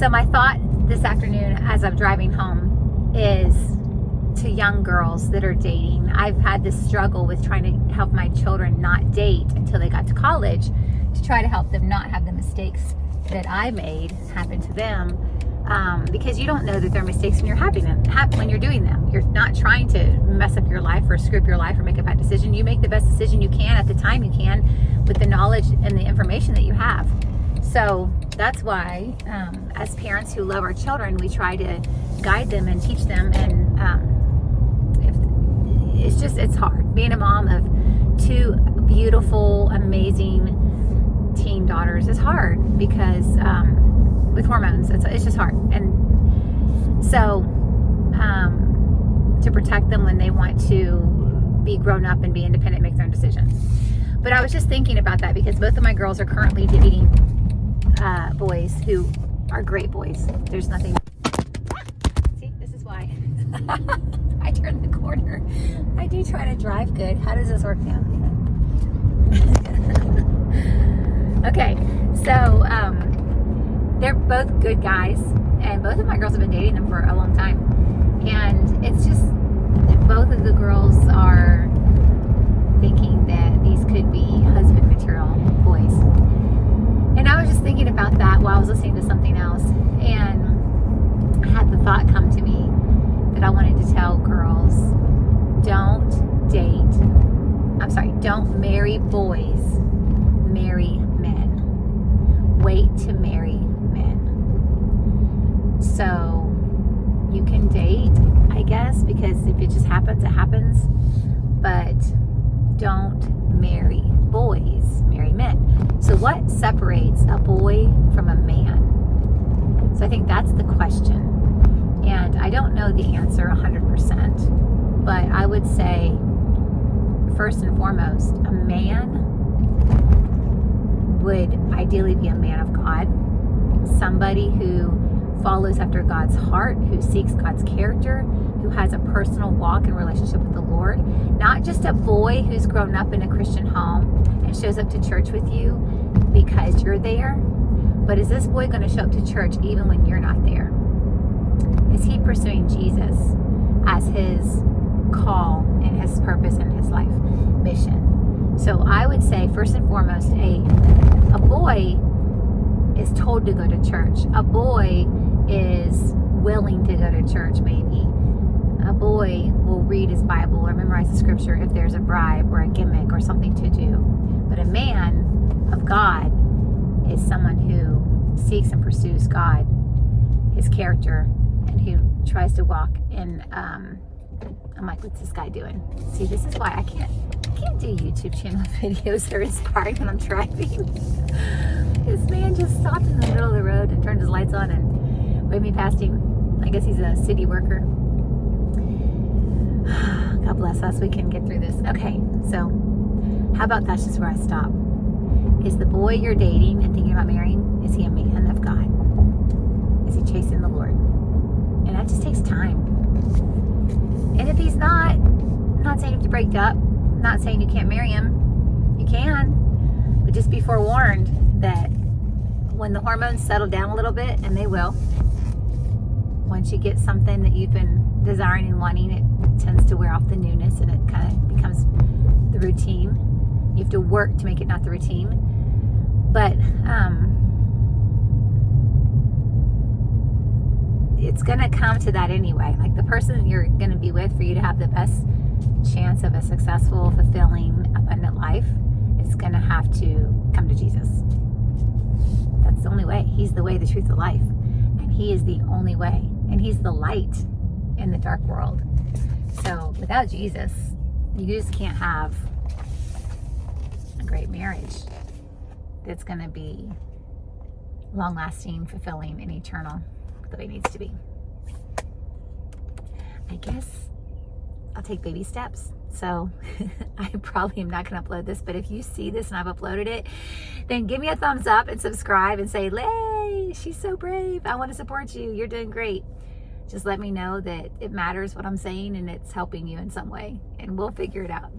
So my thought this afternoon as I'm driving home is to young girls that are dating. I've had this struggle with trying to help my children not date until they got to college, to try to help them not have the mistakes that I made happen to them. Because you don't know that they're mistakes when you're when you're doing them. You're not trying to mess up your life or screw up your life or make a bad decision. You make the best decision you can at the time you can with the knowledge and the information that you have. So that's why, as parents who love our children, we try to guide them and teach them. And it's hard. Being a mom of two beautiful, amazing teen daughters is hard because with hormones, it's just hard. And so to protect them when they want to be grown up and be independent, make their own decisions. But I was just thinking about that because both of my girls are currently dating boys who are great boys. There's nothing. See, this is why I turn the corner. I do try to drive good. How does this work now? Okay, so they're both good guys, and both of my girls have been dating them for a long time. And it's just, both of the girls are thinking that these could be husband material boys. And I was just thinking about that while I was listening to something else. And I had the thought come to me that I wanted to tell girls, don't marry boys, marry men. Wait to marry men. So you can date, I guess, because if it just happens, it happens. But don't marry boys, marry men. So what separates a boy from a man? So I think that's the question. And I don't know the answer 100%, but I would say, first and foremost, a man would ideally be a man of God, somebody who follows after God's heart, who seeks God's character, who has a personal walk and relationship with the Lord. Not just a boy who's grown up in a Christian home and shows up to church with you because you're there, but is this boy going to show up to church even when you're not there? Is he pursuing Jesus as his call and his purpose in his life mission? So I would say, first and foremost, a boy is told to go to church. A boy is willing to go to church, maybe. A boy will read his Bible or memorize the scripture if there's a bribe or a gimmick or something to do. But a man of God is someone who seeks and pursues God, his character, and who tries to walk in, I'm like, what's this guy doing? See, this is why I can't do YouTube channel videos that are inspiring when I'm driving. This man just stopped in the middle of the road and turned his lights on and waved me past him. I guess he's a city worker. God bless us, we can get through this. Okay, so how about that's just where I stop? Is the boy you're dating and thinking about marrying, is he a man of God? Is he chasing the Lord? And that just takes time. And if he's not, I'm not saying you have to break up, I'm not saying you can't marry him. You can, but just be forewarned that when the hormones settle down a little bit, and they will, once you get something that you've been desiring and wanting, it tends to wear off the newness and it kind of becomes the routine. You have to work to make it not the routine. But it's going to come to that anyway. Like the person you're going to be with, for you to have the best chance of a successful, fulfilling, abundant life, it's going to have to come to Jesus. That's the only way. He's the way, the truth, the life. And he is the only way. And he's the light in the dark world. So without Jesus, you just can't have a great marriage that's going to be long-lasting, fulfilling, and eternal the way it needs to be. I guess I'll take baby steps. So I probably am not going to upload this, but if you see this and I've uploaded it, then give me a thumbs up and subscribe and say, "Lay, she's so brave. I want to support you. You're doing great." Just let me know that it matters what I'm saying and it's helping you in some way, and we'll figure it out.